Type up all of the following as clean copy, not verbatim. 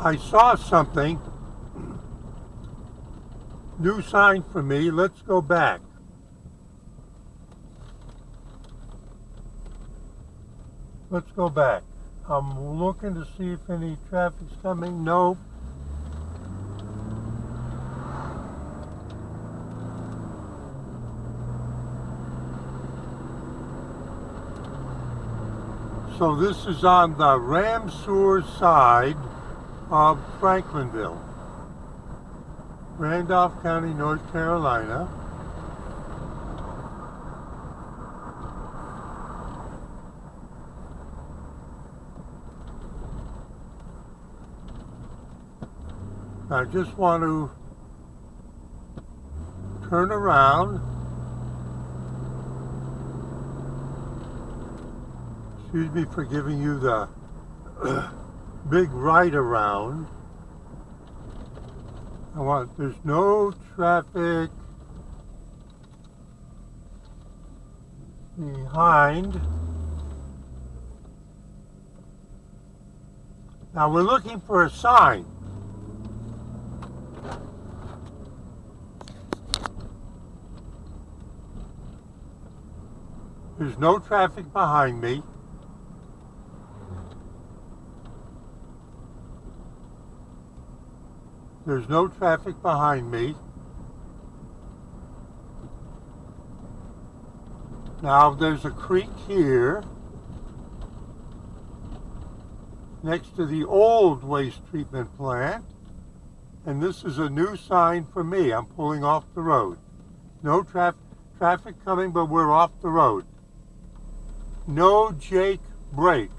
I saw something. New sign for me. Let's go back. Let's go back. I'm looking to see if any traffic's coming. Nope. So this is on the Ramseur side of Franklinville, Randolph County, North Carolina. I just want to turn around. Excuse me for giving you the big right around. There's no traffic behind. Now we're looking for a sign. There's no traffic behind me. There's no traffic behind me. Now there's a creek here next to the old waste treatment plant, and this is a new sign for me. I'm pulling off the road. No traffic coming, but we're off the road. No Jake brakes.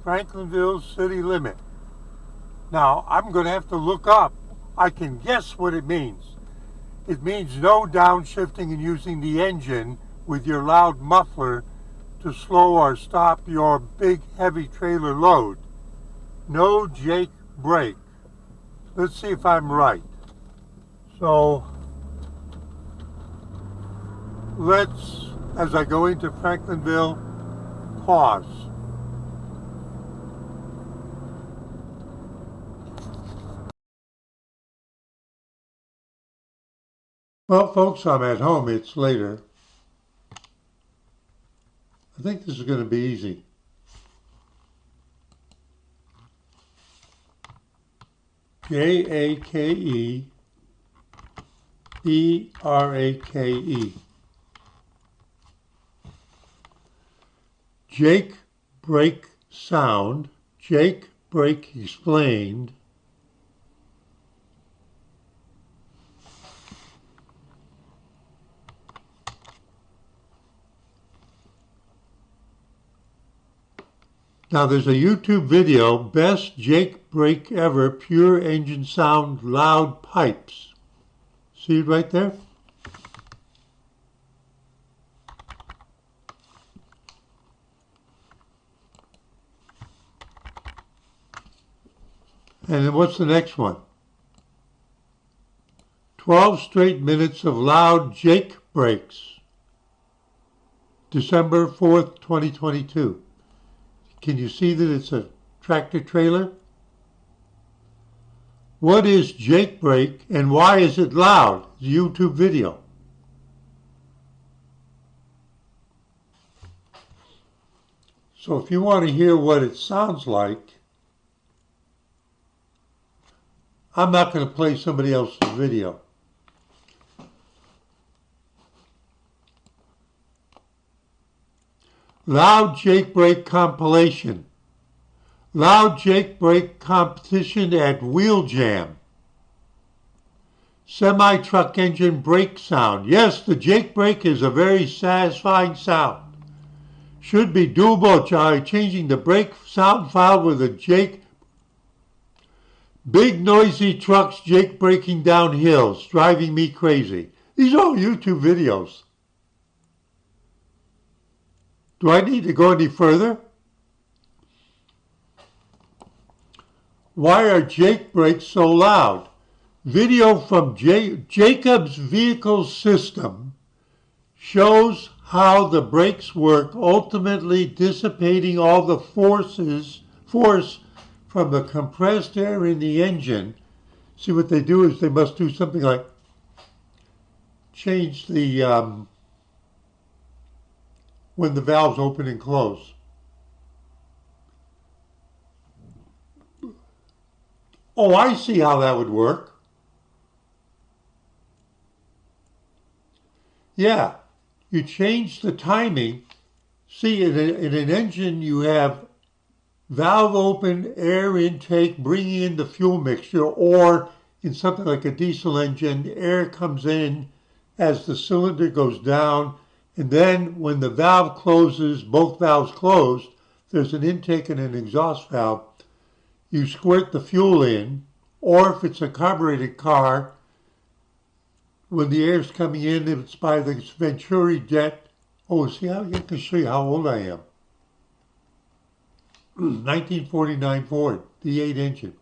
Franklinville city limit. Now I'm going to have to look up. I can guess what it means. It means no downshifting and using the engine with your loud muffler to slow or stop your big heavy trailer load. No Jake brake. Let's see if I'm right. So let's, as I go into Franklinville, pause. Well, folks, I'm at home. It's later. I think this is going to be easy. J-A-K-E-B-R-A-K-E. Jake brake sound. Jake brake explained. Now there's a YouTube video, best Jake brake ever, pure engine sound, loud pipes. See it right there? And then what's the next one? 12 straight minutes of loud Jake brakes. December 4th, 2022. Can you see that it's a tractor trailer? What is Jake brake and why is it loud? It's a YouTube video. So if you want to hear what it sounds like, I'm not going to play somebody else's video. Loud Jake brake compilation. Loud Jake brake competition at Wheel Jam. Semi-truck engine brake sound. Yes, the Jake brake is a very satisfying sound. Should be doable by changing the brake sound file with a Jake. Big noisy trucks Jake braking down hills, driving me crazy. These are all YouTube videos. Do I need to go any further? Why are Jake brakes so loud? Video from Jacob's vehicle system shows how the brakes work, ultimately dissipating all the force from the compressed air in the engine. See, what they do is they must do something like change the when the valves open and close. Oh, I see how that would work. Yeah, you change the timing. See, in an engine, you have valve open, air intake, bringing in the fuel mixture, or in something like a diesel engine, air comes in as the cylinder goes down, and then when the valve closes, both valves closed, there's an intake and an exhaust valve. You squirt the fuel in, or if it's a carbureted car, when the air's coming in, it's by the Venturi jet. Oh, see, I can show you how old I am. 1949 Ford, V8 engine.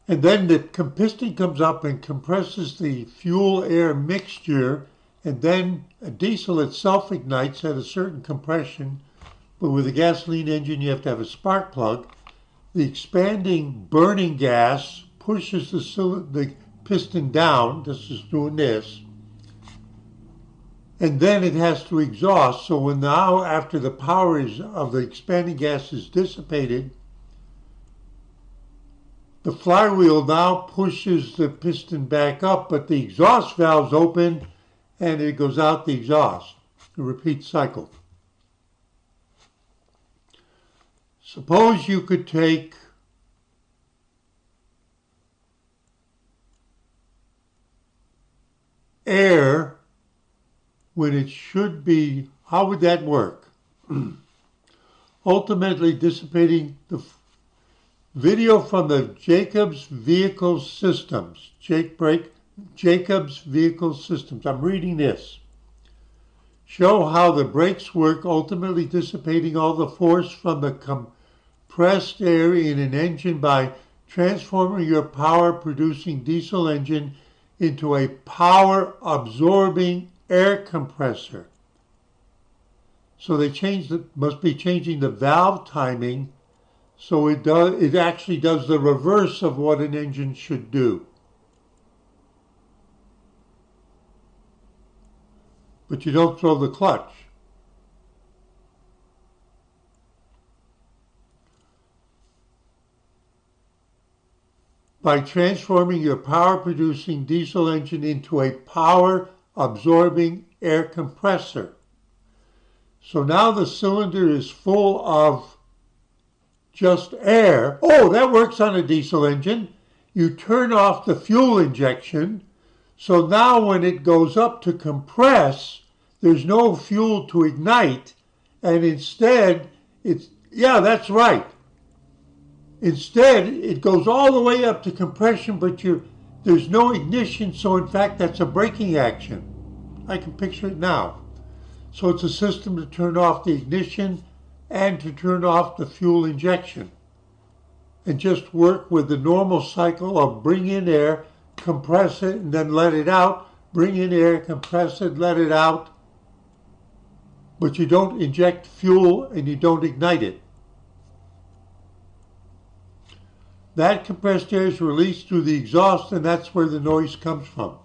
And then the piston comes up and compresses the fuel-air mixture, and then a diesel itself ignites at a certain compression, but with a gasoline engine you have to have a spark plug. The expanding burning gas pushes the piston down. This is doing this. And then it has to exhaust. So when now, after the power of the expanding gas is dissipated, the flywheel now pushes the piston back up, but the exhaust valve's open and it goes out the exhaust. A repeat cycle. Suppose you could take air when it should be, how would that work? Ultimately dissipating the video from the Jacobs Vehicle Systems. Jacobs Vehicle Systems. I'm reading this. Show how the brakes work, ultimately dissipating all the force from the compressed air in an engine by transforming your power-producing diesel engine into a power-absorbing air compressor. So they must be changing the valve timing, so it actually does the reverse of what an engine should do. But you don't throw the clutch. By transforming your power-producing diesel engine into a power-absorbing air compressor. So now the cylinder is full of just air. Oh, that works on a diesel engine. You turn off the fuel injection. So now when it goes up to compress, there's no fuel to ignite. And instead, yeah, that's right. Instead, it goes all the way up to compression, but there's no ignition. So in fact, that's a braking action. I can picture it now. So it's a system to turn off the ignition and to turn off the fuel injection. And just work with the normal cycle of bring in air, compress it, and then let it out. Bring in air, compress it, let it out. But you don't inject fuel and you don't ignite it. That compressed air is released through the exhaust, and that's where the noise comes from.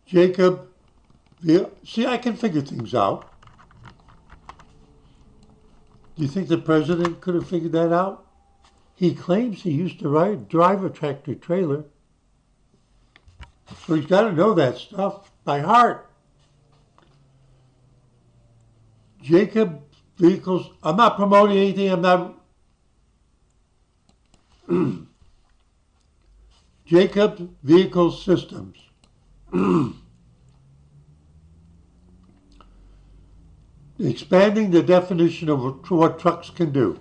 Jacob, see, I can figure things out. Do you think the president could have figured that out? He claims he used to drive a tractor trailer. So he's got to know that stuff by heart. Jacob Vehicles, I'm not promoting anything, I'm not. Jacob Vehicle Systems. Expanding the definition of what trucks can do.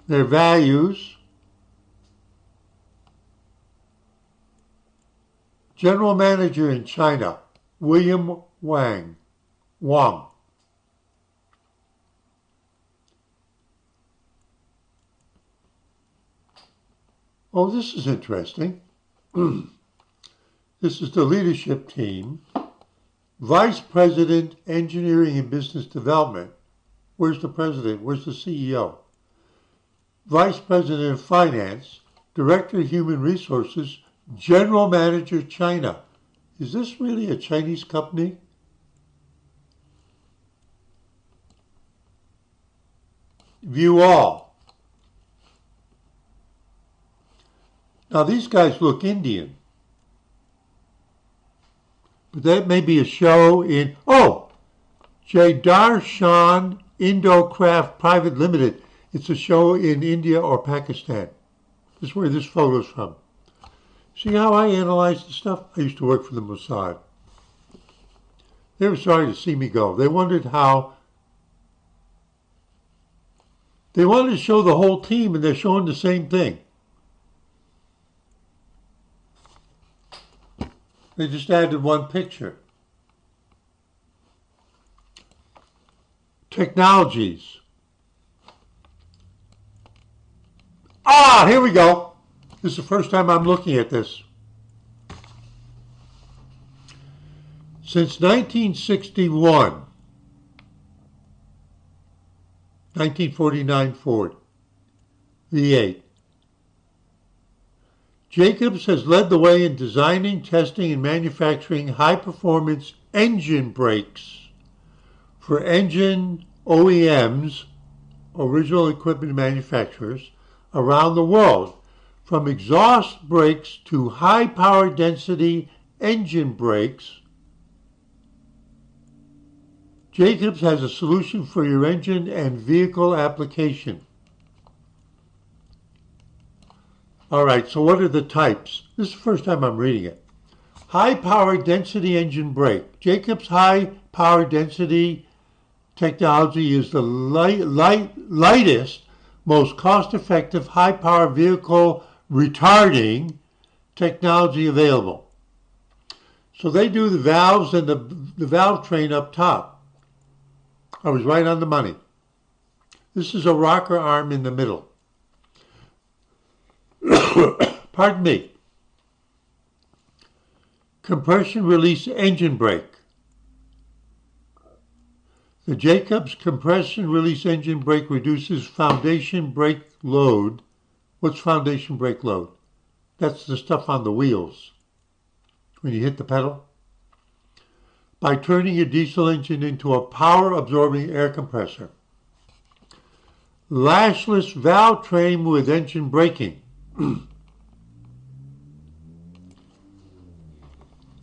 Their values. General Manager in China, William Wang. Oh, this is interesting. This is the leadership team. Vice President, Engineering and Business Development. Where's the president? Where's the CEO? Vice President of Finance, Director of Human Resources, General Manager, China. Is this really a Chinese company? View all. Now these guys look Indian. But that may be a show in, oh, Jaidarshan Indo-Craft Private Limited. It's a show in India or Pakistan. This is where this photo's from. See how I analyze the stuff? I used to work for the Mossad. They were sorry to see me go. They wondered how. They wanted to show the whole team, and they're showing the same thing. They just added one picture. Technologies. Ah, here we go. This is the first time I'm looking at this. Since 1961, 1949 Ford V8, Jacobs has led the way in designing, testing, and manufacturing high-performance engine brakes for engine OEMs, original equipment manufacturers, around the world, from exhaust brakes to high-power density engine brakes. Jacobs has a solution for your engine and vehicle application. All right, so what are the types? This is the first time I'm reading it. High power density engine brake. Jacobs high power density technology is the lightest, most cost-effective high power vehicle retarding technology available. So they do the valves and the valve train up top. I was right on the money. This is a rocker arm in the middle. Pardon me. Compression release engine brake. The Jacobs compression release engine brake reduces foundation brake load. What's foundation brake load? That's the stuff on the wheels when you hit the pedal. By turning your diesel engine into a power-absorbing air compressor. Lashless valve train with engine braking.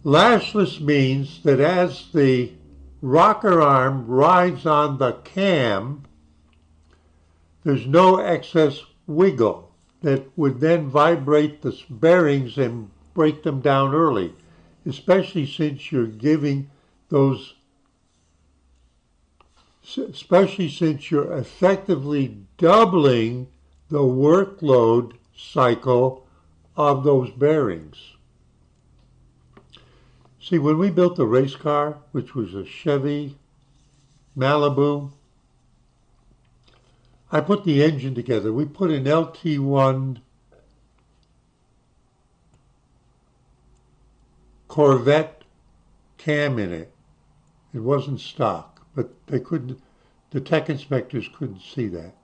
Lashless means that as the rocker arm rides on the cam, there's no excess wiggle that would then vibrate the bearings and break them down early, especially since you're giving those, especially since you're effectively doubling the workload cycle of those bearings. See, when we built the race car, which was a Chevy Malibu, I put the engine together. We put an LT1 Corvette cam in it. It wasn't stock, but they couldn't, the tech inspectors couldn't see that.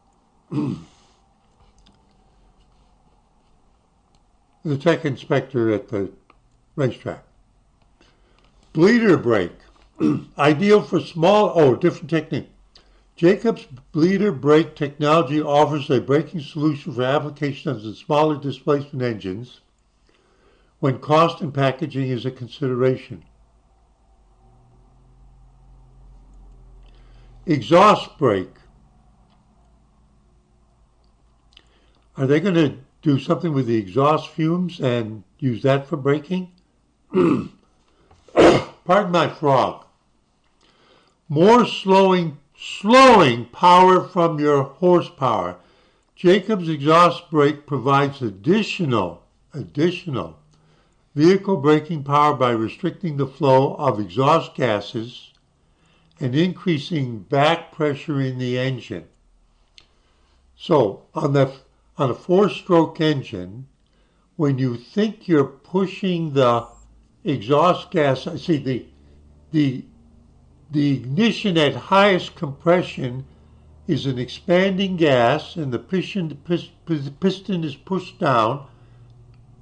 The tech inspector at the racetrack. Bleeder brake, ideal for small, different technique. Jacobs bleeder brake technology offers a braking solution for applications in smaller displacement engines when cost and packaging is a consideration. Exhaust brake. Are they going to do something with the exhaust fumes and use that for braking? Pardon my frog. More slowing power from your horsepower. Jacobs exhaust brake provides additional vehicle braking power by restricting the flow of exhaust gases and increasing back pressure in the engine. So on a four-stroke engine, when you think you're pushing the exhaust gas, see the ignition at highest compression is an expanding gas, and the piston is pushed down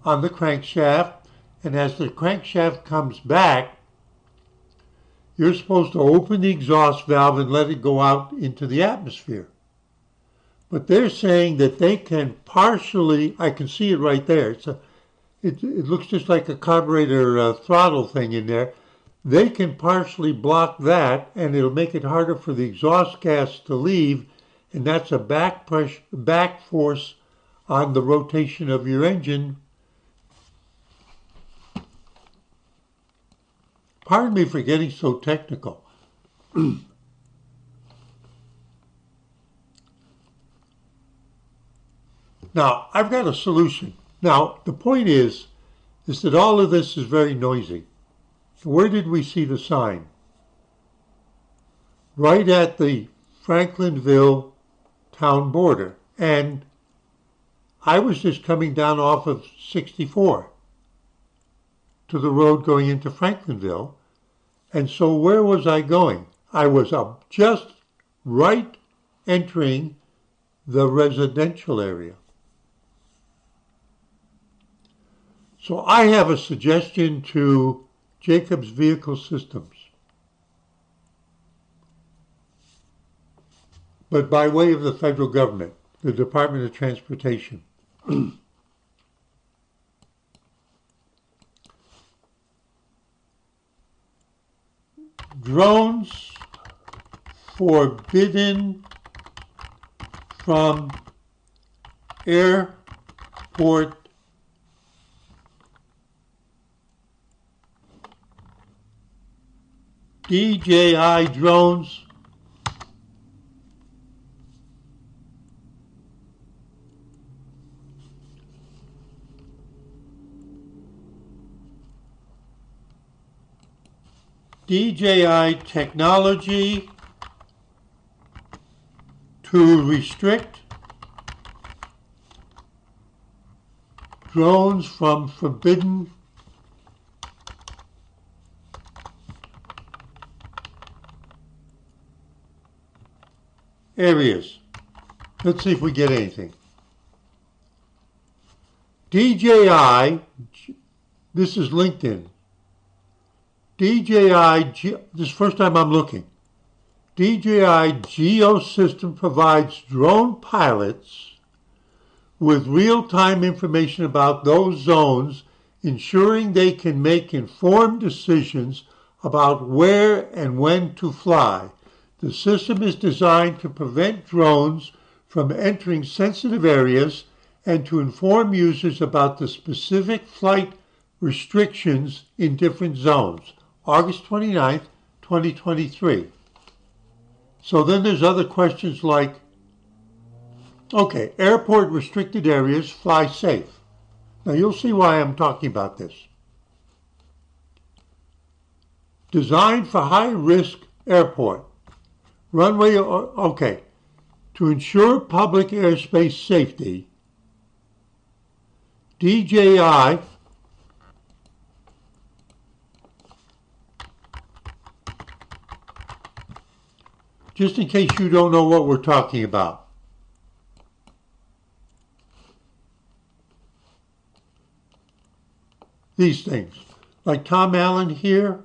on the crankshaft, and as the crankshaft comes back, you're supposed to open the exhaust valve and let it go out into the atmosphere. But they're saying that they can partially, I can see it right there, it looks just like a carburetor throttle thing in there. They can partially block that, and it'll make it harder for the exhaust gas to leave, and that's a back force on the rotation of your engine. Pardon me for getting so technical. Now, I've got a solution. Now, the point is that all of this is very noisy. Where did we see the sign? Right at the Franklinville town border. And I was just coming down off of 64 to the road going into Franklinville. And so where was I going? I was just right entering the residential area. So I have a suggestion to Jacobs Vehicle Systems, but by way of the federal government, the Department of Transportation. Drones forbidden from airport DJI drones DJI technology to restrict drones from forbidden areas. Let's see if we get anything. DJI, this is LinkedIn. DJI, this is the first time I'm looking. DJI Geosystem provides drone pilots with real-time information about those zones, ensuring they can make informed decisions about where and when to fly. The system is designed to prevent drones from entering sensitive areas and to inform users about the specific flight restrictions in different zones. August 29th, 2023. So then there's other questions like, okay, airport restricted areas, fly safe. Now you'll see why I'm talking about this. Designed for high-risk airport. Runway, okay. To ensure public airspace safety, DJI just in case you don't know what we're talking about. These things, like Tom Allen here,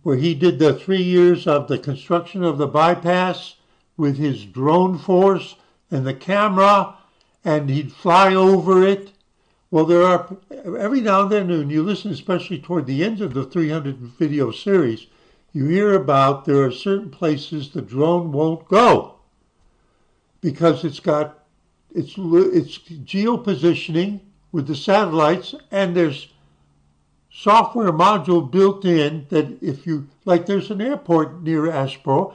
where he did the 3 years of the construction of the bypass with his drone force and the camera, and he'd fly over it. Well, there are, every now and then, when you listen, especially toward the end of the 300 video series, you hear about there are certain places the drone won't go because it's geopositioning with the satellites, and there's software module built in that if you, like there's an airport near Asheboro,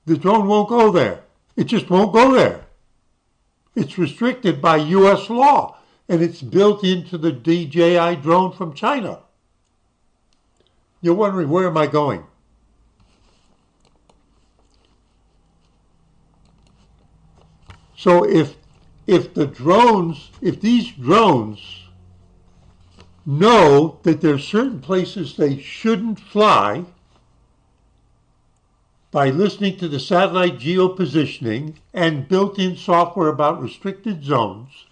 the drone won't go there. It just won't go there. It's restricted by US law, and it's built into the DJI drone from China. You're wondering, where am I going? So if these drones know that there's certain places they shouldn't fly by listening to the satellite geopositioning and built-in software about restricted zones.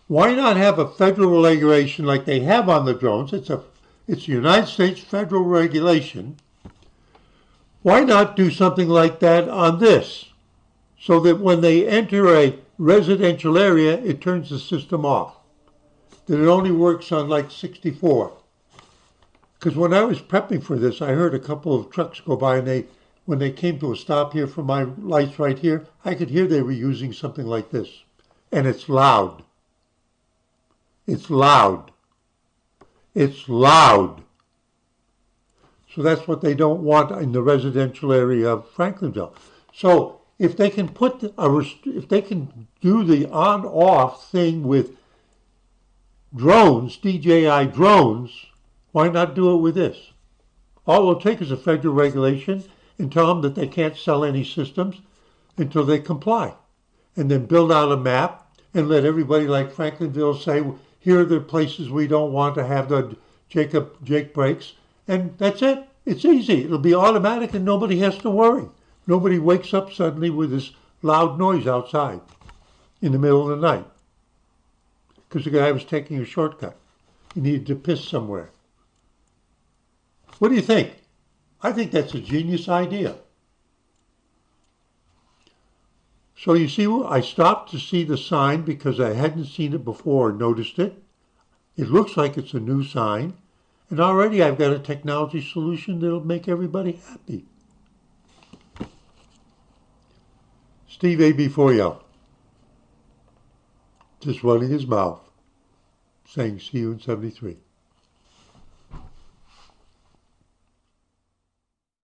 Why not have a federal regulation like they have on the drones? It's a United States federal regulation. Why not do something like that on this? So that when they enter a residential area, it turns the system off. That it only works on like 64. Because when I was prepping for this, I heard a couple of trucks go by, and when they came to a stop here for my lights right here, I could hear they were using something like this. And it's loud. It's loud. It's loud. So that's what they don't want in the residential area of Franklinville. So if they can if they can do the on-off thing with drones, DJI drones, why not do it with this? All it'll take is a federal regulation and tell them that they can't sell any systems until they comply. And then build out a map and let everybody like Franklinville say, here are the places we don't want to have the Jake breaks. And that's it. It's easy. It'll be automatic and nobody has to worry. Nobody wakes up suddenly with this loud noise outside in the middle of the night. Because the guy was taking a shortcut. He needed to piss somewhere. What do you think? I think that's a genius idea. So you see, I stopped to see the sign because I hadn't seen it before or noticed it. It looks like it's a new sign. And already I've got a technology solution that'll make everybody happy. Steve AB4L, just running his mouth, saying see you in 73.